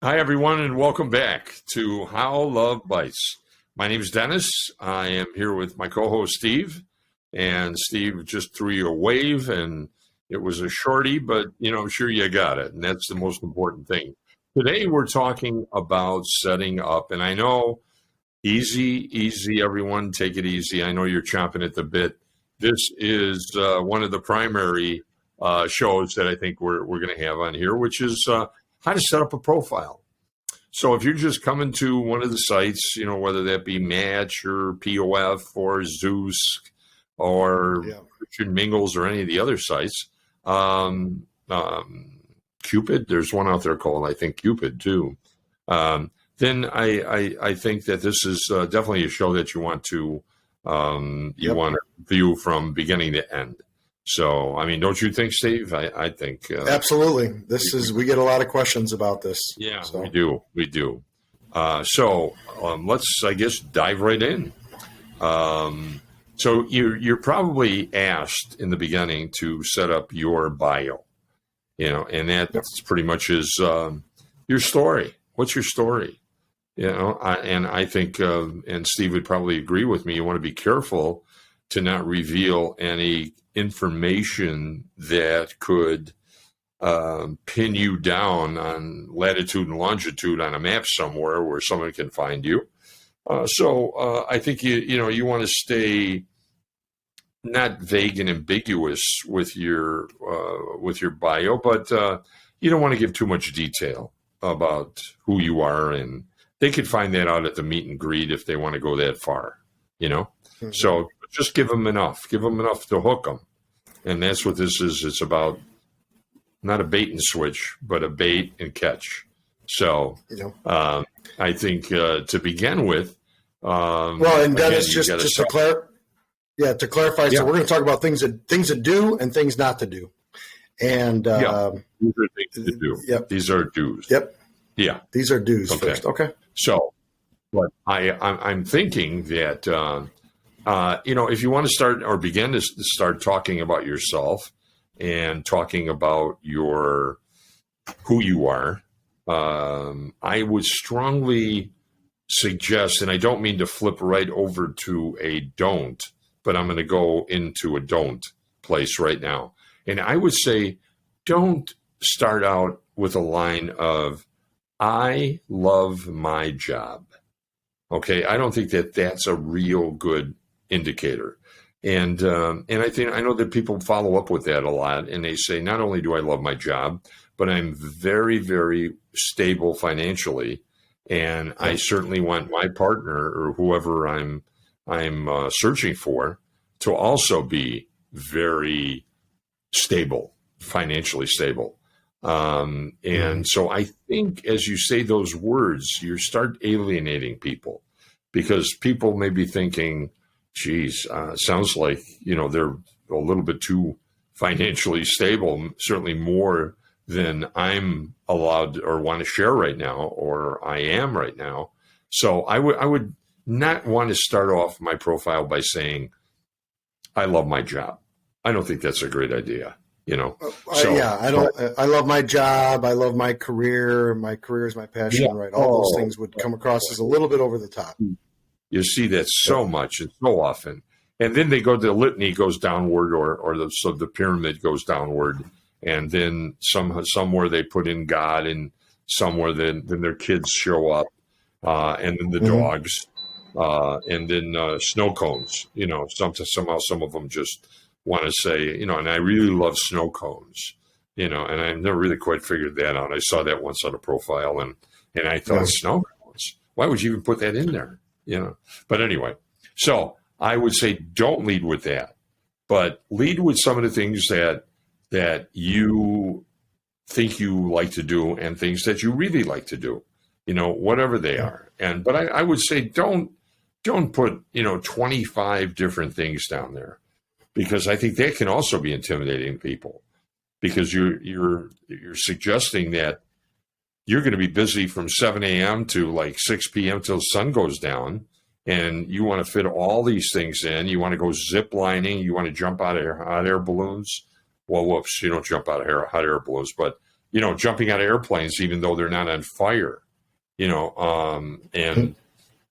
Hi, everyone, and welcome back to How Love Bites. My name is Dennis. I am here with my co-host, Steve. And Steve just threw you a wave, and it was a shorty, but, I'm sure you got it. And that's the most important thing. Today, we're talking about setting up. And I know, easy, everyone. Take it easy. I know you're chomping at the bit. This is one of the primary shows that I think we're going to have on here, which is how to set up a profile. So if you're just coming to one of the sites, whether that be Match or POF or Zeus or Richard Mingles or any of the other sites, Cupid, there's one out there called, I think, Cupid too. Then I think that this is definitely a show that you want to want to view from beginning to end. So, don't you think, Steve? I think absolutely. We get a lot of questions about this. Yeah, so. We do. Let's, I guess, dive right in. So you're probably asked in the beginning to set up your bio, and that's pretty much is your story. What's your story? I think, and Steve would probably agree with me, you want to be careful to not reveal any information that could pin you down on latitude and longitude on a map somewhere where someone can find you. I think you want to stay not vague and ambiguous with your bio, but you don't want to give too much detail about who you are, and they could find that out at the meet and greet if they want to go that far. Mm-hmm. So just give them enough to hook them. And that's what this is. It's about not a bait and switch, but a bait and catch. So I think to begin with. And Dennis, just to clarify, so we're going to talk about things to do and things not to do. And these are things to do. Yep. These are do's. Yep. Yeah. These are do's first. Okay. So, but I'm thinking that. If you want to start or begin to start talking about yourself and talking about who you are, I would strongly suggest, and I don't mean to flip right over to a don't, but I'm going to go into a don't place right now. And I would say, don't start out with a line of, I love my job. Okay. I don't think that that's a real good indicator. And I know that people follow up with that a lot, and they say, not only do I love my job, but I'm very, very stable financially. And I certainly want my partner or whoever I'm searching for to also be very stable, financially stable. And so I think as you say those words, you start alienating people, because people may be thinking, geez, sounds like, they're a little bit too financially stable, certainly more than I'm allowed or want to share right now, or I am right now. So I would not want to start off my profile by saying, I love my job. I don't think that's a great idea, I love my job. I love my career. My career is my passion, right? All those things would come across as a little bit over the top. You see that so much and so often. And then the litany goes downward, or the pyramid goes downward. And then somewhere they put in God, and somewhere then their kids show up, and then the dogs, and then snow cones. Somehow some of them just want to say, and I really love snow cones, and I've never really quite figured that out. I saw that once on a profile, and I thought, snow cones? Why would you even put that in there? But anyway, so I would say don't lead with that, but lead with some of the things that you think you like to do and things that you really like to do, whatever they are. But I would say don't put, 25 different things down there, because I think that can also be intimidating to people, because you're suggesting that you're going to be busy from 7 a.m. to like 6 p.m. till the sun goes down, and you want to fit all these things in. You want to go zip lining. You want to jump out of hot air balloons. Well, whoops, you don't jump out of hot air balloons, but jumping out of airplanes, even though they're not on fire, and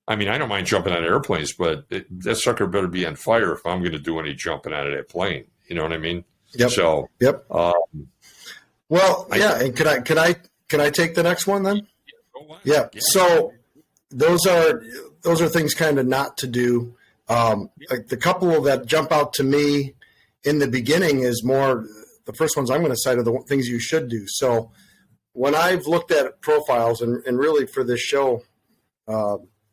I mean, I don't mind jumping out of airplanes, but that sucker better be on fire if I'm going to do any jumping out of that plane. You know what I mean? Yep. So, yep. Well, yeah. And can I take the next one then? Yeah. So those are things kind of not to do. Like the couple that jump out to me in the beginning is more, the first ones I'm going to cite are the things you should do. So when I've looked at profiles and really for this show,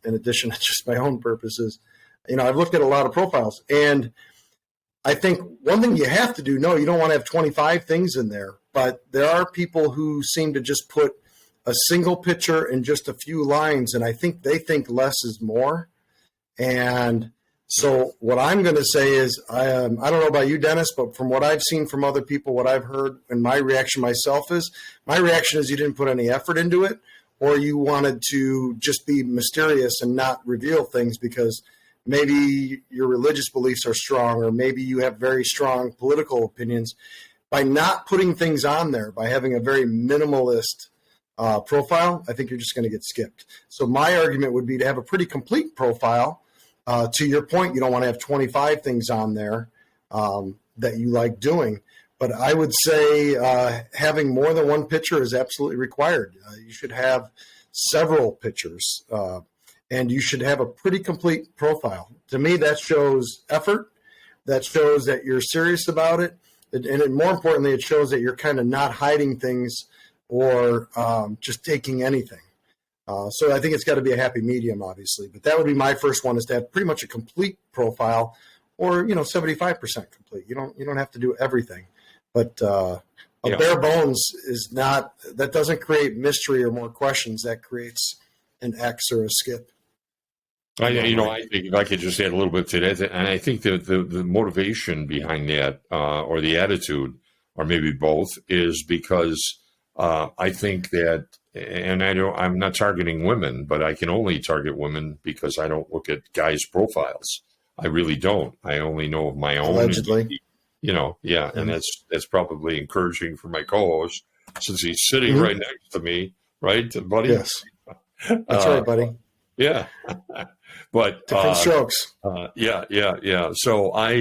in addition to just my own purposes, I've looked at a lot of profiles, and I think one thing you have to do, no, you don't want to have 25 things in there, but there are people who seem to just put a single picture and just a few lines, and I think they think less is more. And so what I'm going to say is, I don't know about you, Dennis, but from what I've seen from other people, what I've heard, and my reaction myself is you didn't put any effort into it, or you wanted to just be mysterious and not reveal things because maybe your religious beliefs are strong, or maybe you have very strong political opinions. By not putting things on there, by having a very minimalist profile, I think you're just going to get skipped. So my argument would be to have a pretty complete profile. To your point, you don't want to have 25 things on there that you like doing. But I would say having more than one picture is absolutely required. You should have several pictures, and you should have a pretty complete profile. To me, that shows effort. That shows that you're serious about it. And more importantly, it shows that you're kind of not hiding things or just taking anything. So I think it's got to be a happy medium, obviously. But that would be my first one, is to have pretty much a complete profile, or 75% complete. You don't have to do everything. But bare bones is not, that doesn't create mystery or more questions. That creates an X or a skip. I think if I could just add a little bit to that, and I think that the motivation behind that, or the attitude, or maybe both, is because I think that, and I'm not targeting women, but I can only target women because I don't look at guys' profiles. I really don't. I only know of my own. Allegedly. And that's probably encouraging for my co-host, since he's sitting right next to me, right, buddy? Yes, that's right, buddy. Yeah, but different strokes. Yeah. So I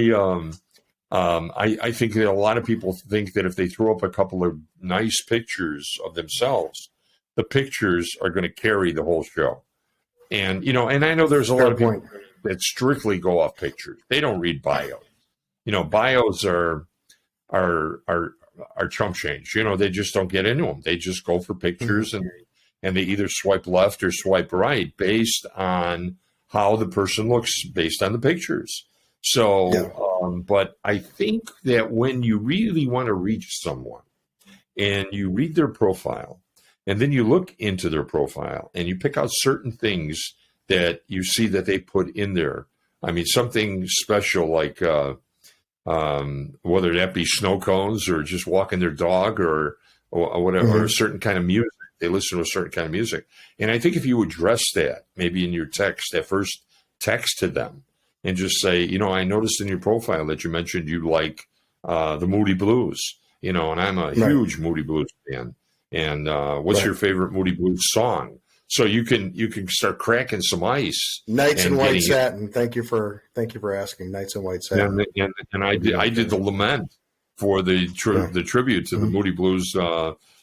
think that a lot of people think that if they throw up a couple of nice pictures of themselves, the pictures are going to carry the whole show. And and I know there's a lot of people that strictly go off pictures. They don't read bios. Bios are chump change. They just don't get into them. They just go for pictures, and they either swipe left or swipe right based on how the person looks based on the pictures. So, but I think that when you really want to reach someone and you read their profile, and then you look into their profile and you pick out certain things that you see that they put in there. I mean, something special like, whether that be snow cones or just walking their dog or whatever, or a certain kind of music. They listen to a certain kind of music. And I think if you address that, maybe in your text, that first text to them, and just say, I noticed in your profile that you mentioned you like the Moody Blues, and I'm a huge Moody Blues fan. And what's your favorite Moody Blues song? So you can start cracking some ice. Nights in White Satin. Thank you for asking. Nights in White Satin. And I did the lament for the tribute to the Moody Blues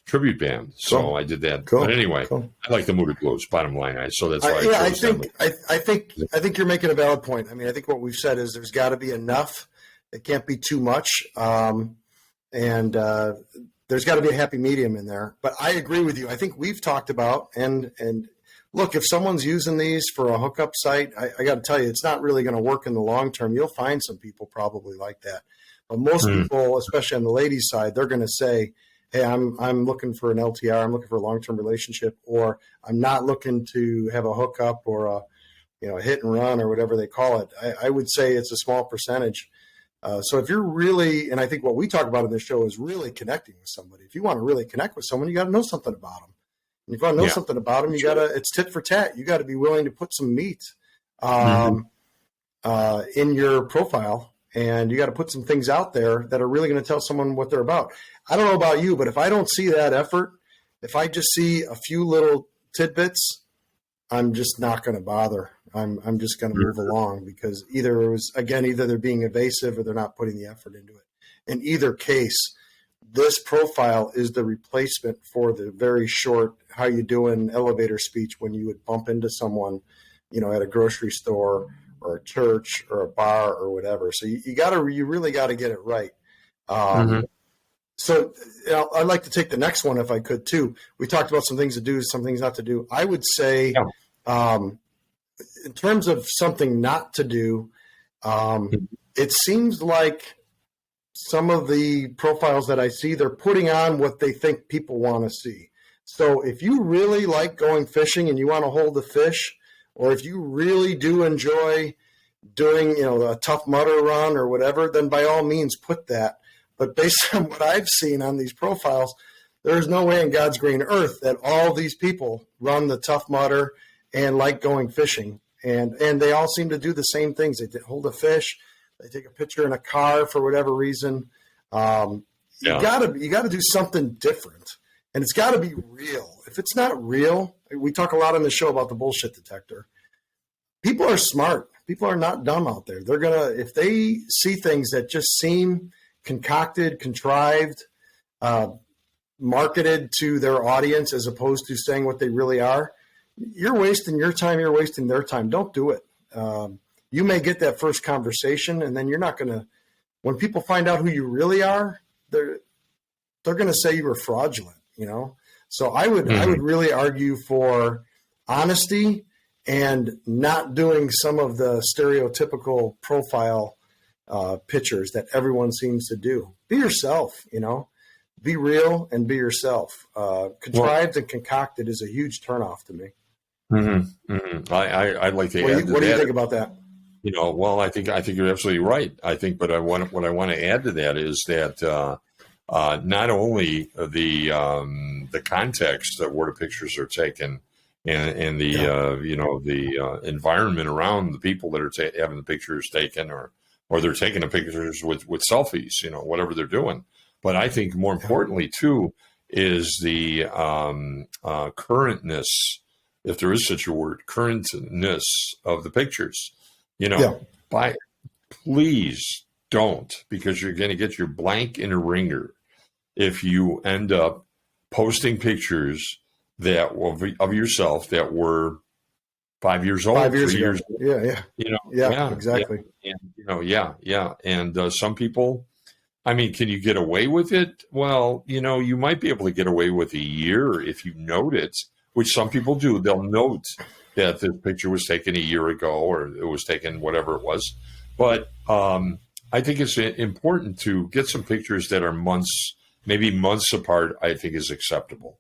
tribute band. So I did that. Cool. But anyway, I like the Moody Blues, bottom line. So that's why I think you're making a valid point. I mean, I think what we've said is there's got to be enough. It can't be too much. And there's got to be a happy medium in there. But I agree with you. I think we've talked about, and look, if someone's using these for a hookup site, I got to tell you, it's not really going to work in the long term. You'll find some people probably like that. But most people, especially on the ladies' side, they're going to say, hey, I'm looking for an LTR, I'm looking for a long-term relationship, or I'm not looking to have a hookup or a hit and run or whatever they call it. I would say it's a small percentage. So if you're really, and I think what we talk about in this show is really connecting with somebody. If you want to really connect with someone, you got to know something about them. And if you want to know something about them, it's tit for tat. You got to be willing to put some meat in your profile. and you got to put some things out there that are really going to tell someone what they're about. I don't know about you, but if I don't see that effort, if I just see a few little tidbits, I'm just not going to bother. I'm just going to move along, because either they're being evasive or they're not putting the effort into it. In either case, this profile is the replacement for the very short, how you doing elevator speech when you would bump into someone, at a grocery store or a church or a bar or whatever. So you really got to get it right. So I'd like to take the next one if I could too. We talked about some things to do, some things not to do. I would say, in terms of something not to do, it seems like some of the profiles that I see, they're putting on what they think people want to see. So if you really like going fishing and you want to hold the fish, or if you really do enjoy doing, a Tough Mudder run or whatever, then by all means put that. But based on what I've seen on these profiles, there's no way in God's green earth that all these people run the Tough Mudder and like going fishing. And they all seem to do the same things. They hold a fish. They take a picture in a car for whatever reason. You gotta do something different, and it's got to be real. If it's not real, we talk a lot on the show about the bullshit detector. People are smart. People are not dumb out there. They're gonna, if they see things that just seem concocted, contrived, marketed to their audience as opposed to saying what they really are, you're wasting your time. You're wasting their time. Don't do it. You may get that first conversation, and then you're not going to, when people find out who you really are, they're going to say you were fraudulent, So I would really argue for honesty and not doing some of the stereotypical profile pictures that everyone seems to do. Be yourself, be real and be yourself. Contrived and concocted is a huge turnoff to me. I'd like to add to that. What do you think about that? I think you're absolutely right. I think, but what I want to add to that is that not only the context of where the pictures are taken and the the environment around the people that are having the pictures taken, or they're taking the pictures with selfies, whatever they're doing. But I think more importantly too is the currentness, if there is such a word, currentness of the pictures. Please don't, because you're going to get your blank in a ringer if you end up posting pictures that of yourself that were 5 years old, 5 years 3 ago. years. Exactly. And some people, can you get away with it? Well, you might be able to get away with a year if you note it, which some people do. They'll note that the picture was taken a year ago, or it was taken whatever it was. But I think it's important to get some pictures that are maybe months apart. I think is acceptable.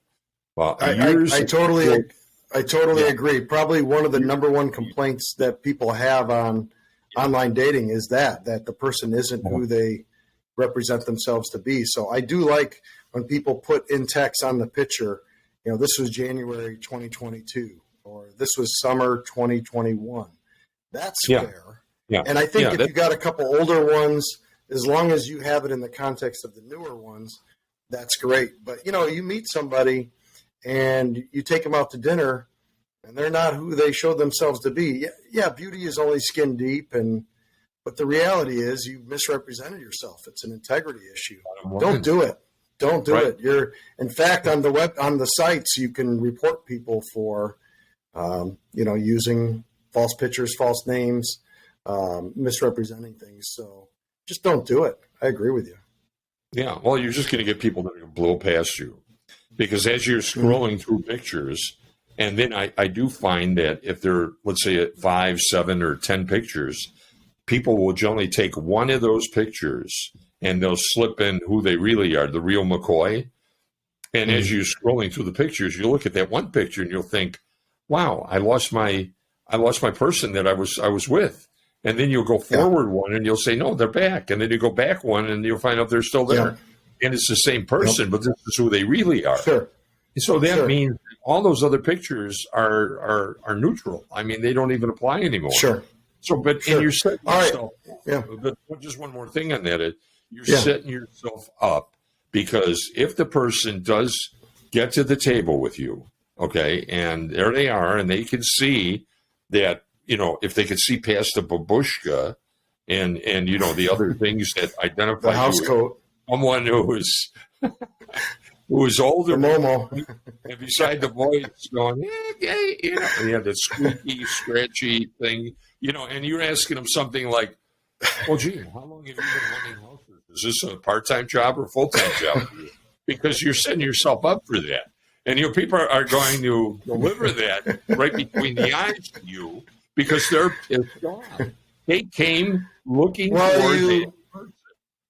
I totally agree. Probably one of the number one complaints that people have on online dating is that the person isn't who they represent themselves to be. So I do like when people put in text on the picture, this was January 2022, or this was summer 2021. That's fair. Yeah. And I think if you got a couple older ones, as long as you have it in the context of the newer ones, that's great. But, you meet somebody and you take them out to dinner and they're not who they showed themselves to be. Yeah, beauty is only skin deep, but the reality is you misrepresented yourself. It's an integrity issue. Don't do it. Don't do it. In fact, on the sites, you can report people for, using false pictures, false names, misrepresenting things. So just don't do it. I agree with you. Yeah. Well, you're just going to get people that are going to blow past you, because as you're scrolling through pictures, and then I do find that if they're, let's say, at 5, 7, or 10 pictures, people will generally take one of those pictures and they'll slip in who they really are, the real McCoy. And as you're scrolling through the pictures, you look at that one picture and you'll think, wow, I lost my person that I was with. And then you'll go forward one and you'll say, no, they're back. And then you go back one and you'll find out they're still there. Yeah. And it's the same person, but this is who they really are. Sure. So that means all those other pictures are neutral. They don't even apply anymore. Sure. So, but Sure. and you're setting All right. yourself. Yeah. But just one more thing on that: you're Yeah. setting yourself up because if the person does get to the table with you, okay, and there they are, and they can see that, if they can see past the babushka and the other things that identify The house you coat. as someone who is older, The Momo. and beside the voice going, the squeaky, scratchy thing, and you're asking them something like, well, gee, how long have you been running houses? Is this a part-time job or a full-time job for you? Because you're setting yourself up for that. And people are going to deliver that right between the eyes to you because they're pissed off. They came looking for that person.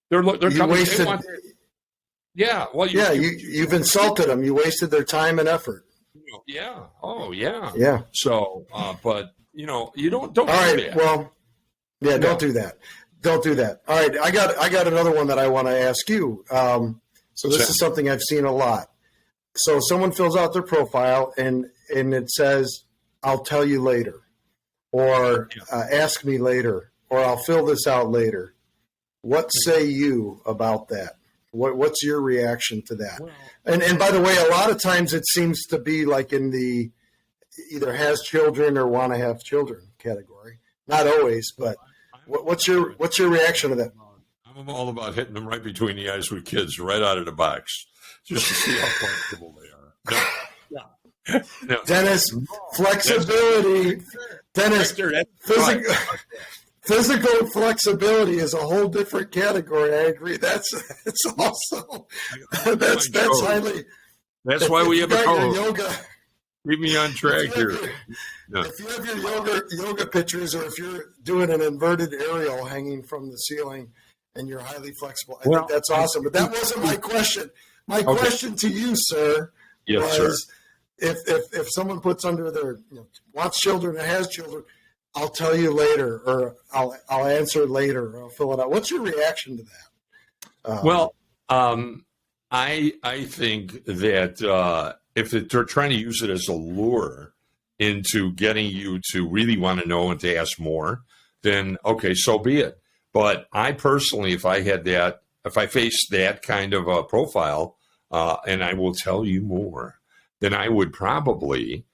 They're coming. Wasted, yeah. Well, you've insulted them. You wasted their time and effort. Yeah. Oh, yeah. Yeah. So, but you don't. All right. Do that. Well, yeah. Don't do that. Don't do that. All right. I got another one that I want to ask you. So this is something I've seen a lot. So someone fills out their profile and it says, "I'll tell you later," or "Ask me later," or "I'll fill this out later." What say you about that? What's your reaction to that? Well, and by the way, a lot of times it seems to be like in the either has children or want to have children category. Not always, but what's your reaction to that? I'm all about hitting them right between the eyes with kids right out of the box, just to see how comfortable they are. No. Dennis, flexibility. Dennis, physical flexibility is a whole different category. I agree. That's also that's highly. That's why we have a yoga. Keep me on track here. If you have your yoga pictures, or if you're doing an inverted aerial hanging from the ceiling, and you're highly flexible, I think that's awesome. But that wasn't my question. My question to you, sir, was if someone puts under their wants children and has children, I'll tell you later, or I'll answer later, or I'll fill it out. What's your reaction to that? I think that if they're trying to use it as a lure into getting you to really want to know and to ask more, then okay, so be it. But I personally, if I faced that kind of a profile, and I will tell you more, then I would probably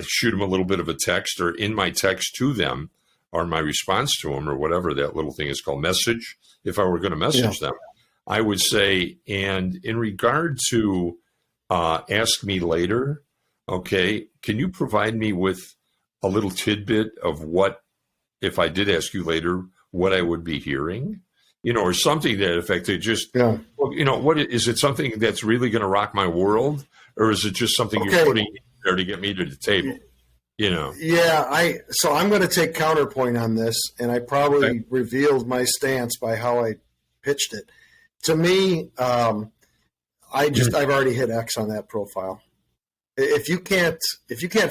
shoot them a little bit of a text, or in my text to them, or my response to them, or whatever that little thing is called, message. If I were going to message them, I would say, and in regard to ask me later, okay, can you provide me with a little tidbit of what, if I did ask you later, what I would be hearing, or something to that effect. They just, what is it? Something that's really going to rock my world, or is it just something you're putting in there to get me to the table? Yeah. So I'm going to take counterpoint on this, and I probably revealed my stance by how I pitched it. To me, I've already hit X on that profile. If you can't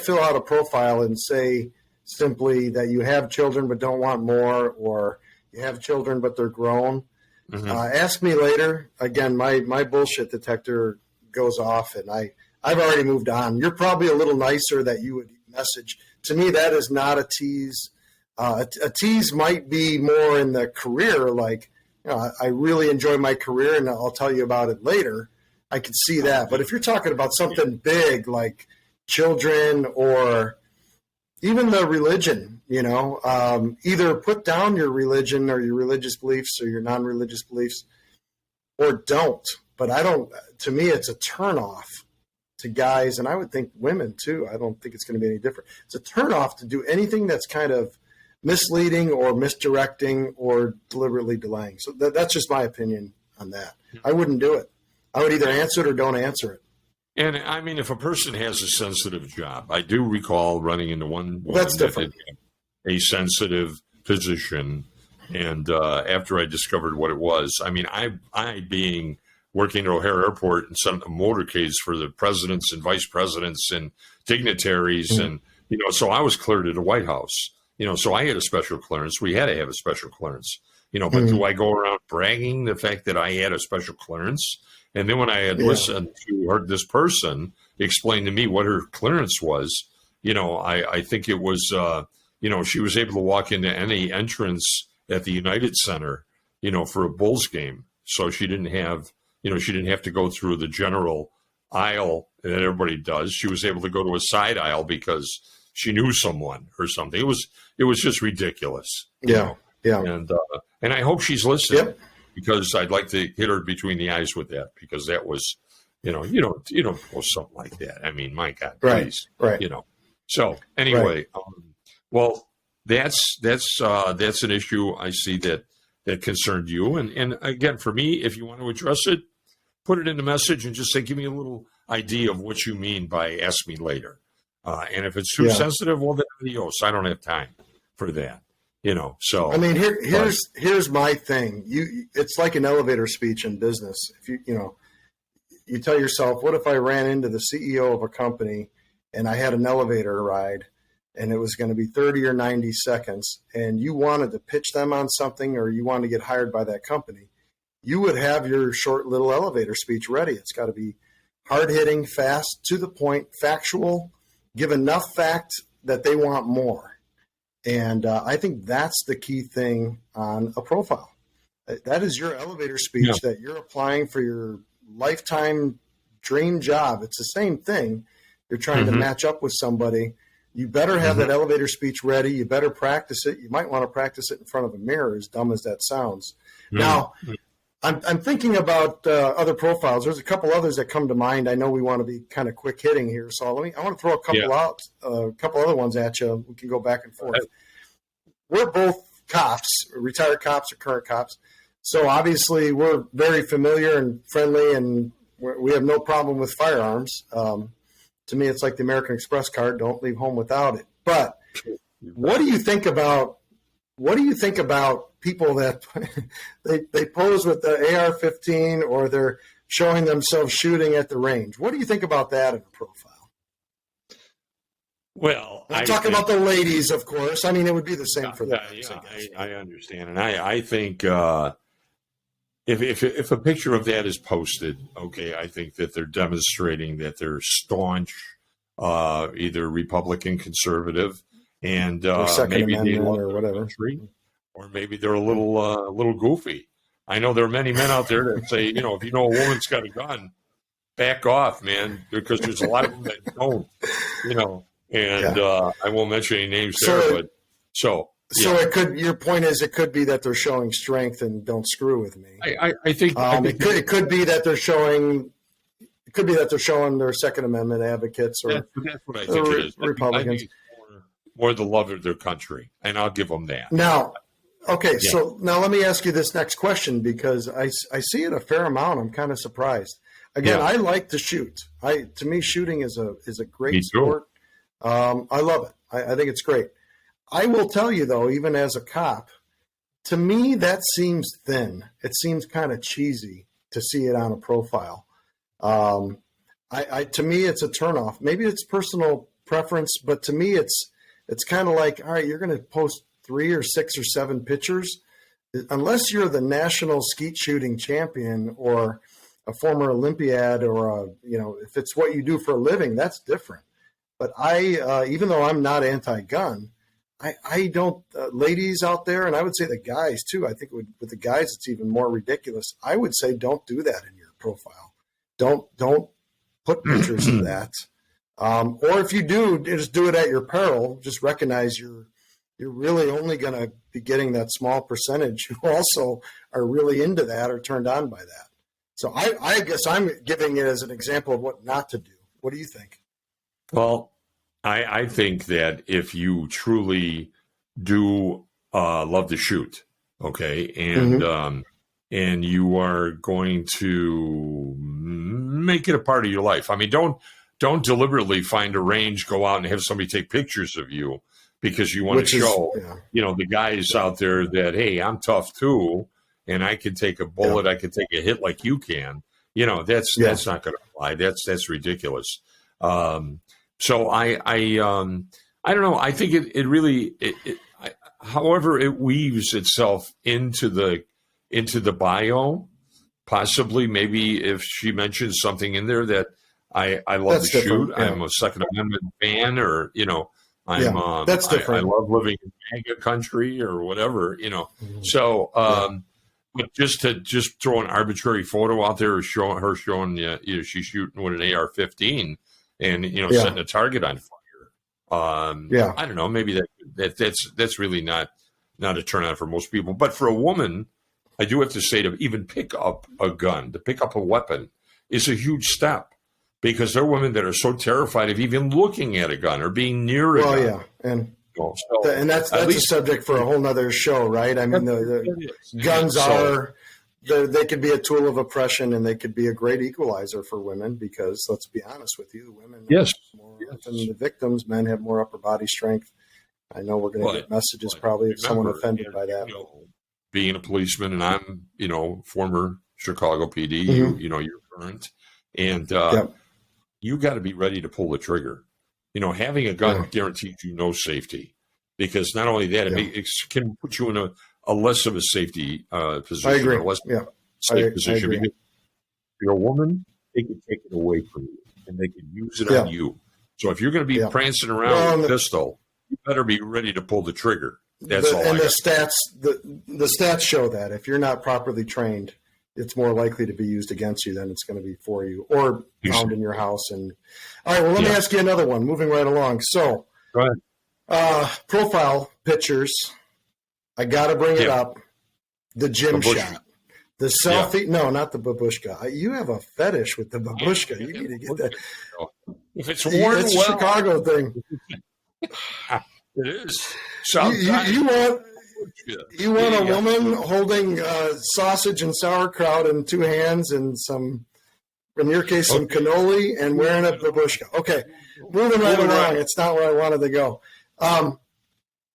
fill out a profile and say simply that you have children but don't want more, or you have children but they're grown, ask me later. Again, my bullshit detector goes off, and I've already moved on. You're probably a little nicer that you would message. To me, that is not a tease. A tease might be more in the career, like, I really enjoy my career and I'll tell you about it later. I can see that. But if you're talking about something big like children or even the religion, either put down your religion or your religious beliefs or your non-religious beliefs, or don't. But to me, it's a turnoff to guys, and I would think women too. I don't think it's going to be any different. It's a turnoff to do anything that's kind of misleading or misdirecting or deliberately delaying. So that's just my opinion on that. I wouldn't do it. I would either answer it or don't answer it. And I mean, if a person has a sensitive job, I do recall running into one that's different. A sensitive position, and after I discovered what it was, I mean, I being working at O'Hare Airport and some motorcades for the presidents and vice presidents and dignitaries, and so I was cleared at the White House. So I had a special clearance. We had to have a special clearance. But do I go around bragging the fact that I had a special clearance? And then when I had listened to this person explain to me what her clearance was, I think it was she was able to walk into any entrance at the United Center, for a Bulls game. So she didn't have to go through the general aisle that everybody does. She was able to go to a side aisle because she knew someone or something. It was just ridiculous. Yeah. And I hope she's listening. Yep. Because I'd like to hit her between the eyes with that, because that was, you don't post something like that. I mean, my God, please, right. So anyway, well, that's an issue I see that concerned you, and again, for me, if you want to address it, put it in the message and just say, give me a little idea of what you mean by ask me later, and if it's too sensitive, well, then adios. I don't have time for that. So I mean, here's my thing. It's like an elevator speech in business. If you tell yourself, what if I ran into the CEO of a company and I had an elevator ride and it was going to be 30 or 90 seconds, and you wanted to pitch them on something, or you wanted to get hired by that company, you would have your short little elevator speech ready. It's got to be hard hitting, fast, to the point, factual, give enough fact that they want more. And I think that's the key thing on a profile. That is your elevator speech that you're applying for your lifetime dream job. It's the same thing. You're trying to match up with somebody. You better have that elevator speech ready. You better practice it. You might want to practice it in front of a mirror, as dumb as that sounds. Now, I'm thinking about other profiles. There's a couple others that come to mind. I know we want to be kind of quick hitting here, so I want to throw a couple out, a couple other ones at you. We can go back and forth. We're both cops, retired cops or current cops, so obviously we're very familiar and friendly, and we have no problem with firearms. To me, it's like the American Express card: don't leave home without it. But what do you think about people that they pose with the AR-15, or they're showing themselves shooting at the range? What do you think about that in a profile? Well, I'm talking about the ladies, of course. I mean, it would be the same for them. I understand, and I think if a picture of that is posted, okay, I think that they're demonstrating that they're staunch, either Republican, conservative, and maybe they love or whatever. Country, or maybe they're a little goofy. I know there are many men out there that say, if you know a woman's got a gun, back off, man, because there's a lot of them that don't, And I won't mention any names there, So it could. Your point is, it could be that they're showing strength and don't screw with me. I think it could be that they're showing. It could be that they're showing their Second Amendment advocates, or that's what I think it is. Republicans. I think it's more the love of their country, and I'll give them that. Now, okay, so now let me ask you this next question, because I see it a fair amount. I'm kind of surprised. Again, I like to shoot. To me, shooting is a great sport. I love it. I think it's great. I will tell you, though, even as a cop, to me, that seems thin. It seems kind of cheesy to see it on a profile. To me, it's a turnoff. Maybe it's personal preference, but to me, it's kind of like, all right, you're going to post 3 or 6 or 7 pictures. Unless you're the national skeet shooting champion or a former Olympiad, or if it's what you do for a living, that's different. But even though I'm not anti-gun, I don't, ladies out there, and I would say the guys too, I think with the guys it's even more ridiculous. I would say don't do that in your profile. Don't put pictures of that. Or if you do, just do it at your peril. Just recognize you're really only going to be getting that small percentage who also are really into that or turned on by that. So I guess I'm giving it as an example of what not to do. What do you think? Well, I think that if you truly do love to shoot, okay, and you are going to make it a part of your life. I mean, don't deliberately find a range, go out and have somebody take pictures of you because you want to show, the guys out there that, hey, I'm tough too, and I can take a bullet, I can take a hit like you can. That's not going to fly. That's ridiculous. So I don't know. I think it really, however it weaves itself into the bio, possibly maybe if she mentions something in there that I love to shoot, I'm a Second Amendment fan, or That's different. I love living in MAGA country or whatever, Mhm. So, but just to throw an arbitrary photo out there, showing she's shooting with an AR-15 and setting a target on fire. I don't know. Maybe that's really not a turn on for most people. But for a woman, I do have to say, to even pick up a gun, to pick up a weapon, is a huge step. Because there are women that are so terrified of even looking at a gun or being near a gun. Yeah, and that's a subject for a whole nother show, right? I mean, the guns they could be a tool of oppression, and they could be a great equalizer for women because, let's be honest with you, women are more often the victims. Men have more upper body strength. I know we're going to get messages probably of someone offended by that. Being a policeman, and I'm, former Chicago PD, Mm-hmm. You're current, and you got to be ready to pull the trigger. Having a gun guarantees you no safety, because not only that, it can put you in a less of a safety position. I agree. A less safe position. Because if you're a woman, they can take it away from you, and they can use it on you. So if you're going to be prancing around with a pistol, you better be ready to pull the trigger. That's all. And the stats show that if you're not properly trained, it's more likely to be used against you than it's going to be for you or found in your house. And all right, well, let me ask you another one. Moving right along. So, go ahead. Profile pictures. I got to bring it up. The gym shot, the selfie. No, not the babushka. You have a fetish with the babushka. You need to get that. If it's worn it's a Chicago thing. It is. You want a woman holding sausage and sauerkraut in two hands and some, in your case, some cannoli and wearing a babushka. Okay, moving right along. It's not where I wanted to go.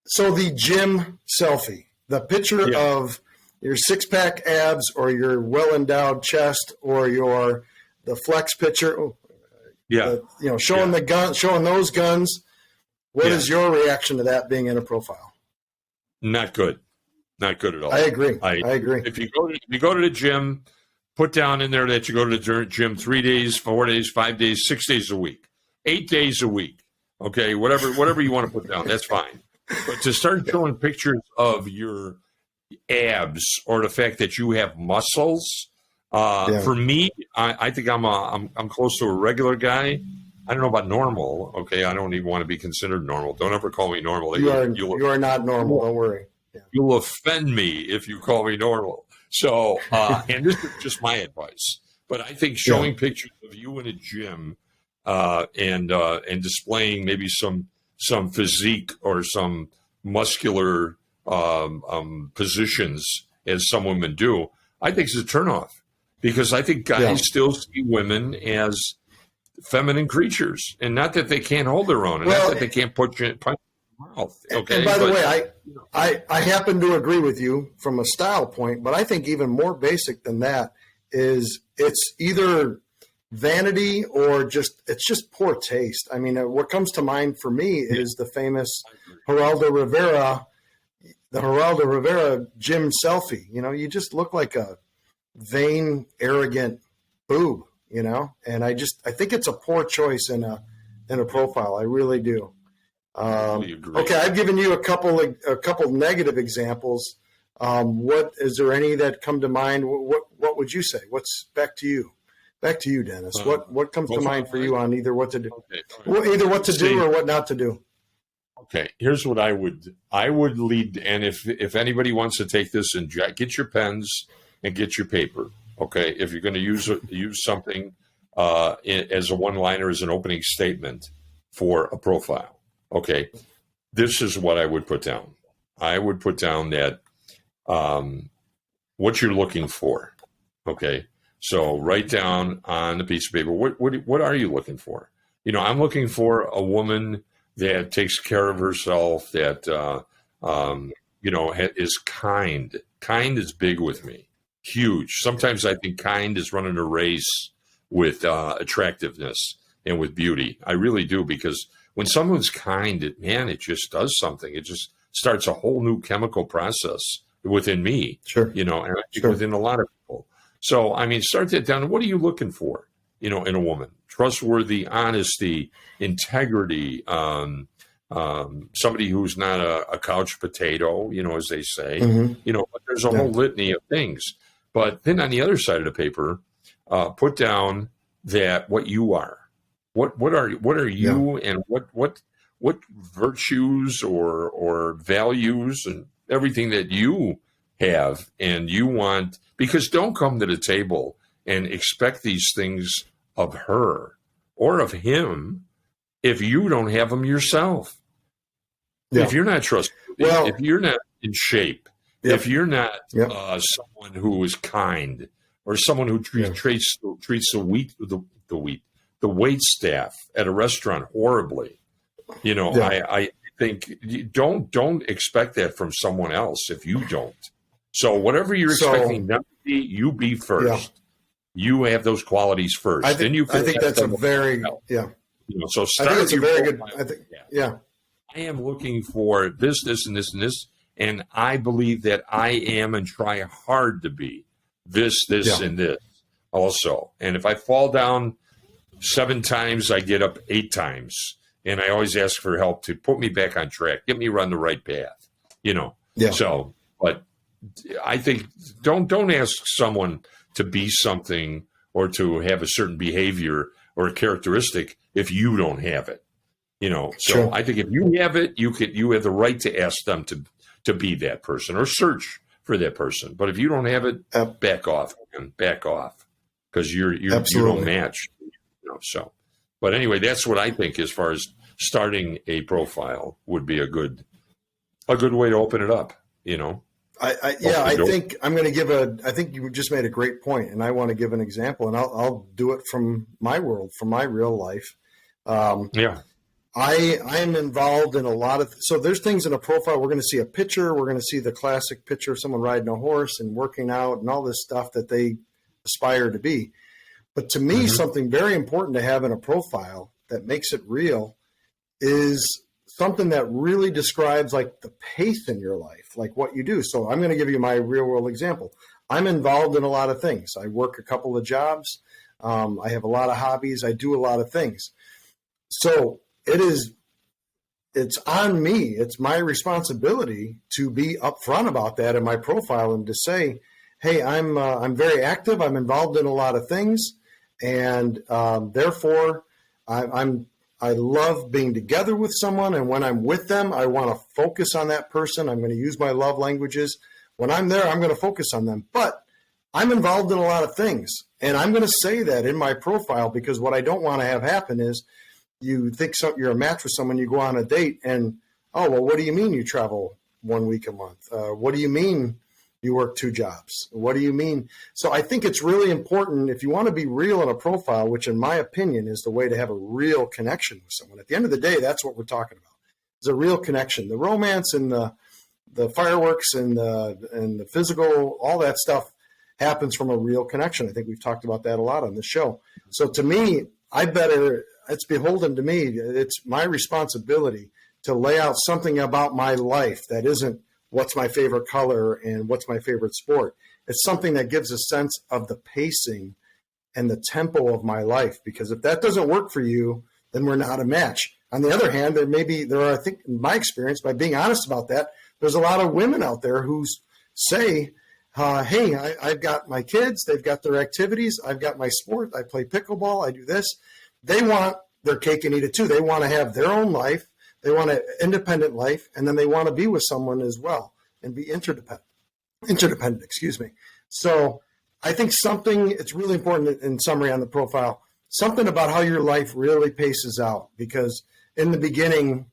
So the gym selfie, the picture of your six-pack abs or your well-endowed chest or the flex picture. Showing the gun, showing those guns. What is your reaction to that being in a profile? Not good. Not good at all. I agree. I agree. If you go to the gym, put down in there that you go to the gym 3 days, 4 days, 5 days, 6 days a week, 8 days a week. Okay, whatever you want to put down, that's fine. But to start showing pictures of your abs or the fact that you have muscles, for me, I think I'm close to a regular guy. I don't know about normal. Okay, I don't even want to be considered normal. Don't ever call me normal. You are not normal. Don't worry. Yeah. You'll offend me if you call me normal. So, and this is just my advice. But I think showing pictures of you in a gym and displaying maybe some physique or some muscular positions, as some women do, I think is a turnoff, because I think guys still see women as feminine creatures, and not that they can't hold their own, and not that they can't punch in the mouth. Okay. And by the way, I happen to agree with you from a style point, but I think even more basic than that is it's either vanity or it's just poor taste. I mean, what comes to mind for me is the famous Geraldo Rivera gym selfie. You just look like a vain, arrogant boob. And I think it's a poor choice in a profile. I really do. Okay, I've given you a couple negative examples. What is there any that come to mind? What would you say? What's back to you? Back to you, Dennis. What comes to mind for you on either what to do, either what to do or what not to do? Okay, here's what I would lead. And if anybody wants to take this, and get your pens and get your paper. Okay, if you're going to use something as a one-liner, as an opening statement for a profile, okay, this is what I would put down. I would put down that what you're looking for. Okay, so write down on a piece of paper what are you looking for? I'm looking for a woman that takes care of herself, that is kind. Kind is big with me. Huge. Sometimes I think kind is running a race with attractiveness and with beauty. I really do, because when someone's kind, it just does something. It just starts a whole new chemical process within me. Sure. And I think within a lot of people. So, start that down. What are you looking for, in a woman? Trustworthy, honesty, integrity, somebody who's not a couch potato, as they say, but there's a Yeah. whole litany of things. But then on the other side of the paper, put down that what you are, what are you, and what virtues or values and everything that you have and you want, because don't come to the table and expect these things of her or of him if you don't have them yourself. Yeah. If you're not trustworthy, if you're not in shape, if you're not someone who is kind, or someone who treats the wait staff at a restaurant horribly, I think don't expect that from someone else if you don't. So whatever you're expecting them to be, you be first. You have those qualities first. I think that's a very So start. I think it's a very good. I am looking for this, and this, and this, and I believe that I am and try hard to be this, and this also. And if I fall down 7 times, I get up 8 times, and I always ask for help to put me back on track, get me on the right path. So, but I think don't ask someone to be something or to have a certain behavior or a characteristic if you don't have it. So I think if you have it, you have the right to ask them to be that person or search for that person. But if you don't have it, back off, because you don't match. So, but anyway, that's what I think as far as starting a profile would be a good way to open it up. I think I'm going to I think you just made a great point, and I want to give an example, and I'll do it from my world, from my real life. I am involved in a lot of, so there's things in a profile. We're going to see a picture. We're going to see the classic picture of someone riding a horse and working out and all this stuff that they aspire to be. But to me, something very important to have in a profile that makes it real is something that really describes like the pace in your life, like what you do. So I'm going to give you my real world example. I'm involved in a lot of things. I work a couple of jobs. I have a lot of hobbies. I do a lot of things. So it's on me. It's my responsibility to be upfront about that in my profile and to say, hey, I'm very active. I'm involved in a lot of things. And therefore I love being together with someone. And when I'm with them, I want to focus on that person. I'm going to use my love languages. When I'm there, I'm going to focus on them. But I'm involved in a lot of things. And I'm going to say that in my profile, because what I don't want to have happen is you think you're a match with someone, you go on a date and, oh, well, what do you mean you travel 1 week a month? What do you mean you work 2 jobs? What do you mean? So I think it's really important if you want to be real in a profile, which in my opinion is the way to have a real connection with someone. At the end of the day, that's what we're talking about. It's a real connection. The romance and the fireworks and the physical, all that stuff happens from a real connection. I think we've talked about that a lot on the show. So to me, it's beholden to me. It's my responsibility to lay out something about my life that isn't what's my favorite color and what's my favorite sport. It's something that gives a sense of the pacing and the tempo of my life, because if that doesn't work for you, then we're not a match. On the other hand, I think in my experience, by being honest about that, there's a lot of women out there who say, hey, I've got my kids, they've got their activities, I've got my sport, I play pickleball, I do this. They want their cake and eat it too. They want to have their own life. They want an independent life, and then they want to be with someone as well and be interdependent, excuse me. So I think it's really important in summary on the profile, something about how your life really paces out, because in the beginning,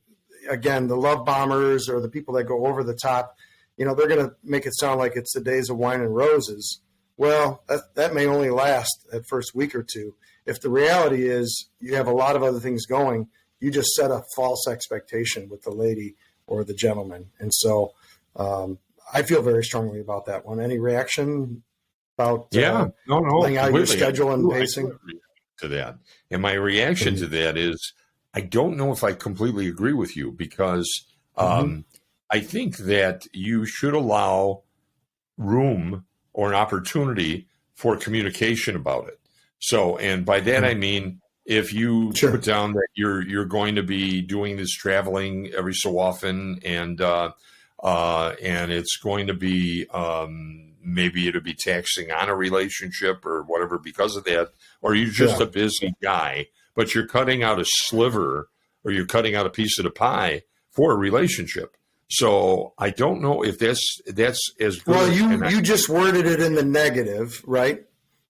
again, the love bombers or the people that go over the top, they're going to make it sound like it's the days of wine and roses. Well, that may only last that first week or two. If the reality is you have a lot of other things going, you just set a false expectation with the lady or the gentleman. And so I feel very strongly about that one. Any reaction about laying out your schedule and pacing? To that. And my reaction to that is I don't know if I completely agree with you, because I think that you should allow room or an opportunity for communication about it. So, and by that I mean, if you Sure. put down that you're going to be doing this traveling every so often, and it's going to be maybe it'll be taxing on a relationship or whatever because of that, or you're just a busy guy, but you're cutting out a sliver or you're cutting out a piece of the pie for a relationship. So I don't know if that's as good. Well, you just worded it in the negative, right?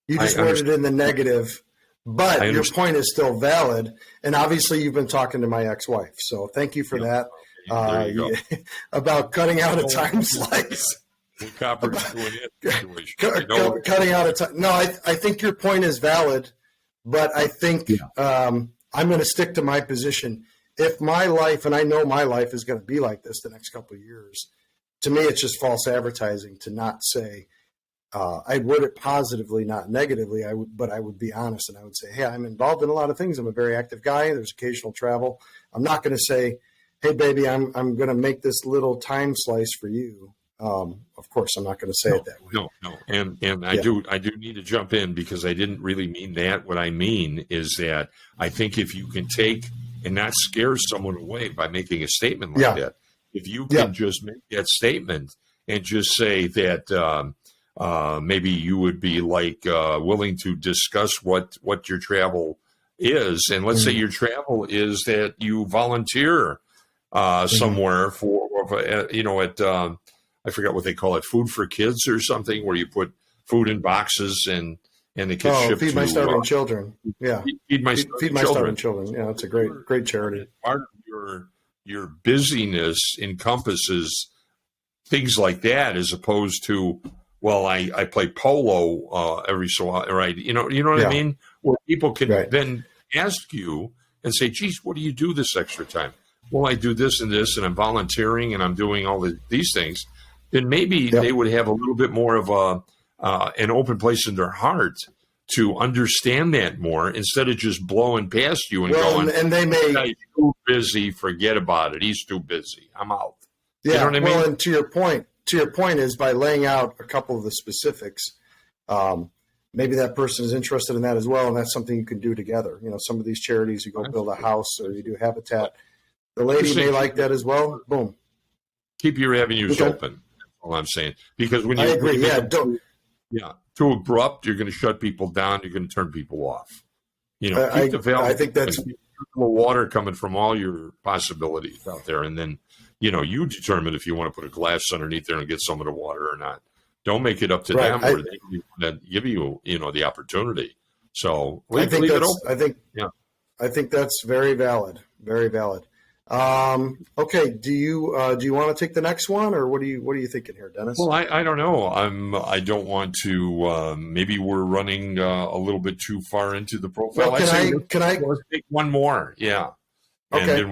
You just worded it in the negative, but your point is still valid. And obviously, you've been talking to my ex-wife, so thank you for that. There you go. About cutting out a time slice. Cutting out a time. No, I think your point is valid, but I think I'm going to stick to my position. If my life, and I know my life is going to be like this the next couple of years, to me, it's just false advertising to not say, I'd word it positively, not negatively. But I would be honest and I would say, hey, I'm involved in a lot of things. I'm a very active guy. There's occasional travel. I'm not going to say, hey, baby, I'm going to make this little time slice for you. Of course, I'm not going to say it that way. No. And I do need to jump in because I didn't really mean that. What I mean is that I think if you can take and not scare someone away by making a statement like that, if you can just make that statement and just say that maybe you would be like willing to discuss what your travel is. And let's say your travel is that you volunteer somewhere for at I forgot what they call it, food for kids or something, where you put food in boxes and the kids ship Feed to My Starving Children. Yeah, Feed My Starving Children. Yeah, it's a great charity. Part of your busyness encompasses things like that, as opposed to, well, I play polo every so often, right? You know what I mean? Where people can then ask you and say, geez, what do you do this extra time? Well, I do this and this, and I'm volunteering, and I'm doing all these things. Then maybe they would have a little bit more of an open place in their heart to understand that more, instead of just blowing past you and going, and they may, he's too busy, forget about it. He's too busy. I'm out. Yeah. You know what I mean? Well, and to your point is by laying out a couple of the specifics, maybe that person is interested in that as well, and that's something you can do together. Some of these charities, you go build a house or you do Habitat. The lady may like that as well. Boom. Keep your avenues open. That's all I'm saying. Because when you, I agree. Too abrupt, you're going to shut people down. You're going to turn people off. Keep the valve. I think that's water coming from all your possibilities out there, and then you determine if you want to put a glass underneath there and get some of the water or not. Don't make it up to them, or they give you the opportunity. So leave it open. I think that's very valid. Very valid. Okay. Do you want to take the next one, or what are you thinking here, Dennis? Well, I don't know. I don't want to. Maybe we're running a little bit too far into the profile. Well, can I let's take one more? Yeah. Okay. I'm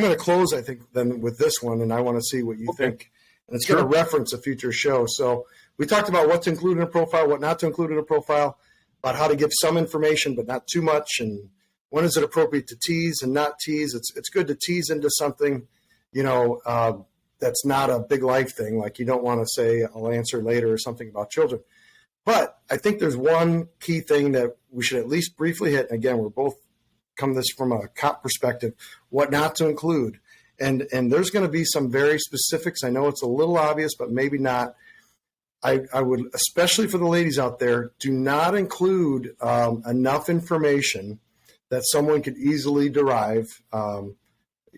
going to close, I think, then with this one, and I want to see what you think. And it's going to reference a future show. So we talked about what to include in a profile, what not to include in a profile, about how to give some information but not too much, and when is it appropriate to tease and not tease. It's good to tease into something, that's not a big life thing. Like you don't want to say, I'll answer later or something about children. But I think there's one key thing that we should at least briefly hit. And again, we're both come this from a cop perspective, what not to include. And there's going to be some very specifics. I know it's a little obvious, but maybe not. I would, especially for the ladies out there, do not include enough information that someone could easily derive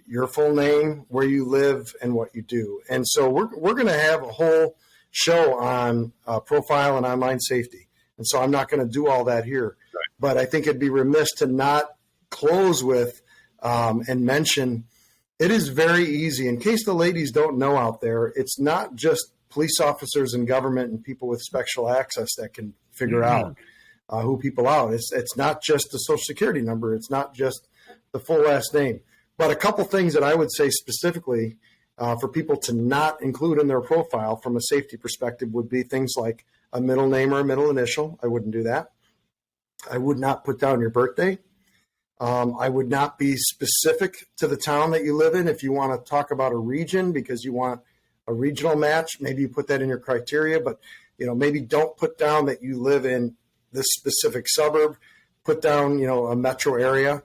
your full name, where you live, and what you do. And so we're going to have a whole show on profile and online safety. And so I'm not going to do all that here. Right. But I think it'd be remiss to not close with and mention it is very easy. In case the ladies don't know out there, it's not just police officers and government and people with special access that can figure out who people out. It's not just the social security number. It's not just the full last name. But a couple things that I would say specifically for people to not include in their profile from a safety perspective would be things like a middle name or a middle initial. I wouldn't do that. I would not put down your birthday. I would not be specific to the town that you live in. If you want to talk about a region because you want a regional match, maybe you put that in your criteria, but maybe don't put down that you live in this specific suburb. put down, a metro area.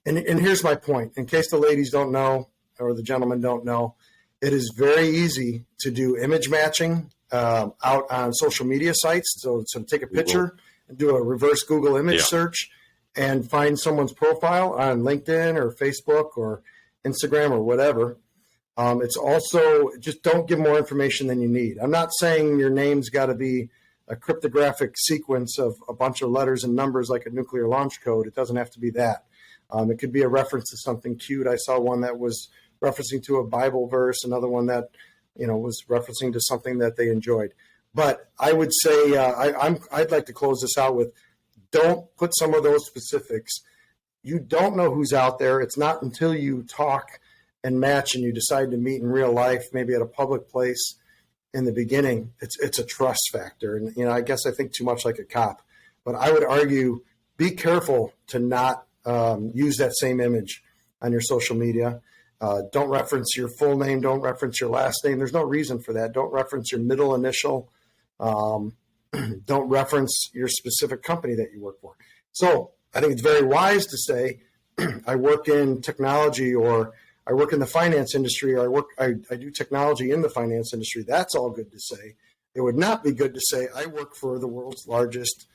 And here's my point. In case the ladies don't know or the gentlemen don't know, it is very easy to do image matching out on social media sites. So take a picture and do a reverse Google image search and find someone's profile on LinkedIn or Facebook or Instagram or whatever. It's also, just don't give more information than you need. I'm not saying your name's got to be a cryptographic sequence of a bunch of letters and numbers like a nuclear launch code. It doesn't have to be that. It could be a reference to something cute. I saw one that was referencing to a Bible verse, another one that, was referencing to something that they enjoyed. But I would say I'd like to close this out with, don't put some of those specifics. You don't know who's out there. It's not until you talk and match and you decide to meet in real life, maybe at a public place in the beginning, it's a trust factor. And, I guess I think too much like a cop. But I would argue, be careful to not use that same image on your social media. Don't reference your full name. Don't reference your last name. There's no reason for that. Don't reference your middle initial. Don't reference your specific company that you work for. So I think it's very wise to say, I work in technology, or I work in the finance industry, or I do technology in the finance industry. That's all good to say. It would not be good to say I work for the world's largest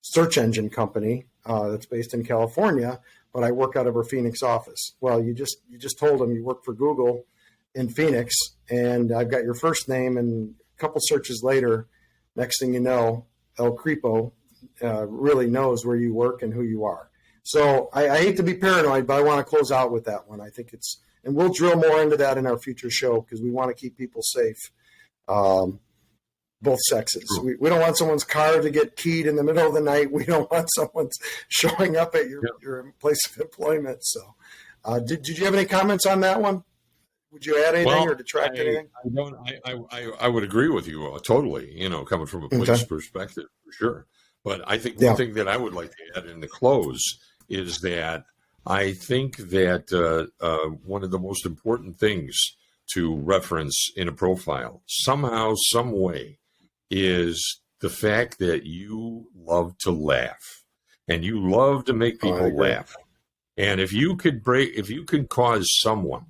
search engine company that's based in California, but I work out of our Phoenix office. Well, you just told them you work for Google in Phoenix, and I've got your first name, and a couple searches later, next thing you know, El Creepo really knows where you work and who you are. So I hate to be paranoid, but I want to close out with that one. I think and we'll drill more into that in our future show because we want to keep people safe, both sexes. We don't want someone's car to get keyed in the middle of the night. We don't want someone showing up at your place of employment. So did you have any comments on that one? Would you add anything or detract anything? I would agree with you totally, coming from a police perspective, for sure. But I think one thing that I would like to add in the close is that I think that one of the most important things to reference in a profile, somehow, some way, is the fact that you love to laugh and you love to make people laugh. And if you can cause someone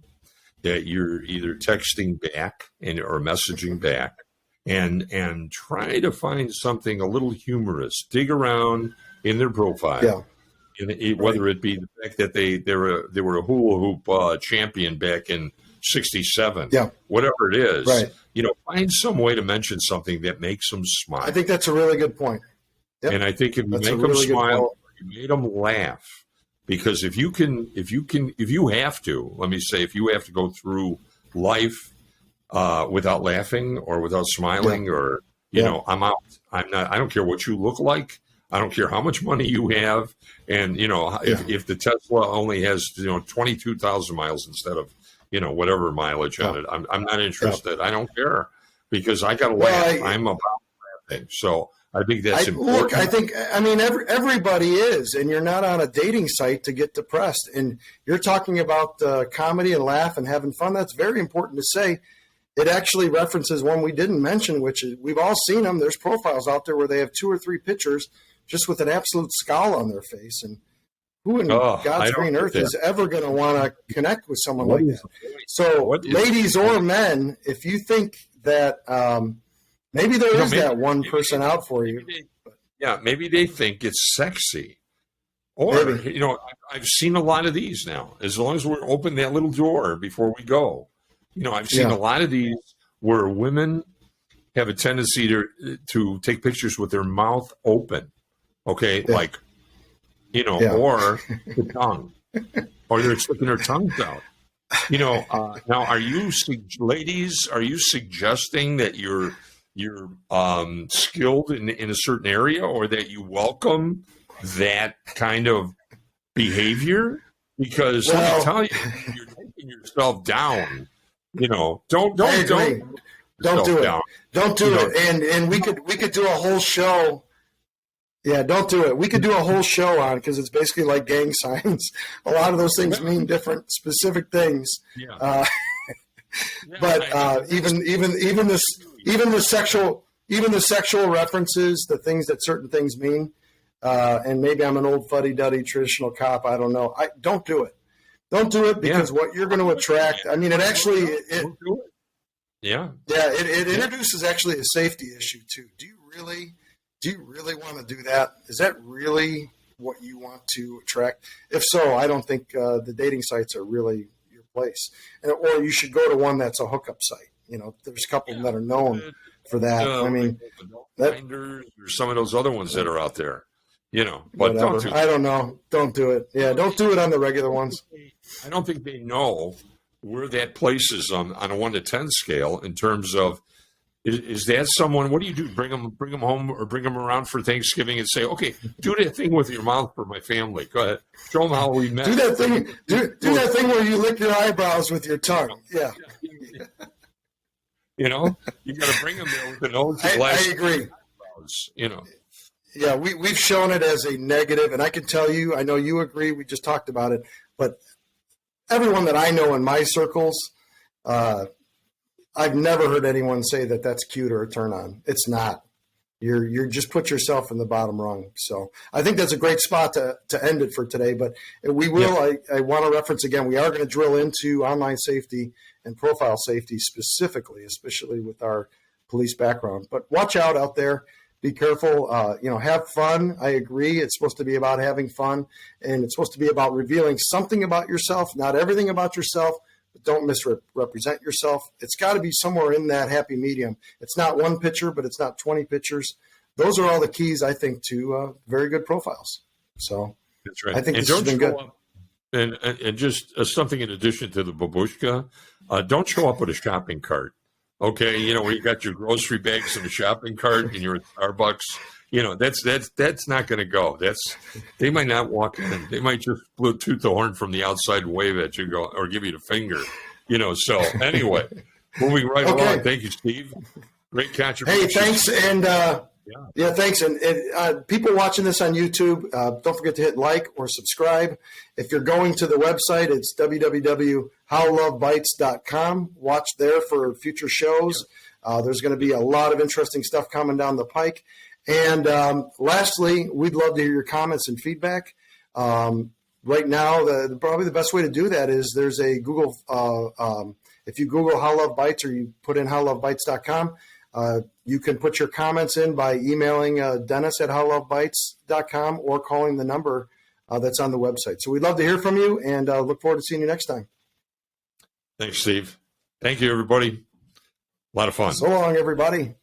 that you're either texting back or messaging back, and try to find something a little humorous, dig around in their profile, whether it be the fact that they were a hula hoop champion back in '67, whatever it is, find some way to mention something that makes them smile. I think that's a really good point. Yep. And I think if you make them smile, you made them laugh. Because if you have to go through life without laughing or without smiling, or I'm out. I'm not. I don't care what you look like. I don't care how much money you have. And if the Tesla only has 22,000 miles instead of whatever mileage on it, I'm not interested. I don't care because I got to laugh. I'm about laughing. So I think that's important. Look, everybody is, and you're not on a dating site to get depressed. And you're talking about comedy and laugh and having fun. That's very important to say. It actually references one we didn't mention, which is we've all seen them. There's profiles out there where they have 2 or 3 pictures just with an absolute scowl on their face. And who in God's green earth is ever going to want to connect with someone like that? So ladies or men, if you think that maybe there is that one person out for you. Maybe they think it's sexy. Or, I've seen a lot of these now. As long as we're open that little door before we go. I've seen a lot of these where women have a tendency to take pictures with their mouth open. Okay, or the tongue. Or they're sticking their tongues out. Now, ladies, are you suggesting that you're skilled in a certain area, or that you welcome that kind of behavior? Because let me tell you, you're taking yourself down. Don't do it. Don't do it. And we could do a whole show. Yeah, don't do it. We could do a whole show on, because it's basically like gang signs. A lot of those things mean different specific things. Yeah. But even the sexual references, the things that certain things mean, and maybe I'm an old fuddy-duddy traditional cop. I don't know. Don't do it. Don't do it because what you're going to attract. I mean, it introduces actually a safety issue too. Do you really want to do that? Is that really what you want to attract? If so, I don't think the dating sites are really your place. Or you should go to one that's a hookup site. There's a couple that are known for that. I mean, or some of those other ones that are out there. But whatever. I don't know. Don't do it. Yeah, don't do it on the regular ones. I don't think they know where that places on a 1 to 10 scale in terms of is that someone? What do you do? Bring them home or bring them around for Thanksgiving and say, okay, do that thing with your mouth for my family. Go ahead, show them how we met. Do that thing. Do that thing where you lick your eyebrows with your tongue. Yeah. You got to bring them there with the nose. I agree. Eyebrows, Yeah, we've shown it as a negative, and I can tell you, I know you agree, we just talked about it, but everyone that I know in my circles, I've never heard anyone say that that's cute or a turn on. It's not. You're just put yourself in the bottom rung. So I think that's a great spot to end it for today, but we will, I want to reference again, we are going to drill into online safety and profile safety specifically, especially with our police background. But watch out there. Be careful, have fun. I agree. It's supposed to be about having fun, and it's supposed to be about revealing something about yourself, not everything about yourself, but don't misrepresent yourself. It's got to be somewhere in that happy medium. It's not one picture, but it's not 20 pictures. Those are all the keys, I think, to very good profiles. So that's right. I think this has been good. And just something in addition to the babushka, don't show up with a shopping cart. Okay, when you got your grocery bags in a shopping cart and you're at Starbucks, that's not going to go. They might not walk in. They might just Bluetooth the horn from the outside and wave at you, or give you the finger. So anyway, moving right along. Thank you, Steve. Great contribution. Hey, thanks, and thanks, and people watching this on YouTube, don't forget to hit like or subscribe. If you're going to the website, it's www.howlovebites.com. Watch there for future shows. There's going to be a lot of interesting stuff coming down the pike. And lastly, we'd love to hear your comments and feedback. Right now, probably the best way to do that is there's a Google. If you Google How Love Bites or you put in howlovebites.com, you can put your comments in by emailing Dennis at howlovebites.com or calling the number that's on the website. So we'd love to hear from you, and look forward to seeing you next time. Thanks, Steve. Thank you, everybody. A lot of fun. So long, everybody.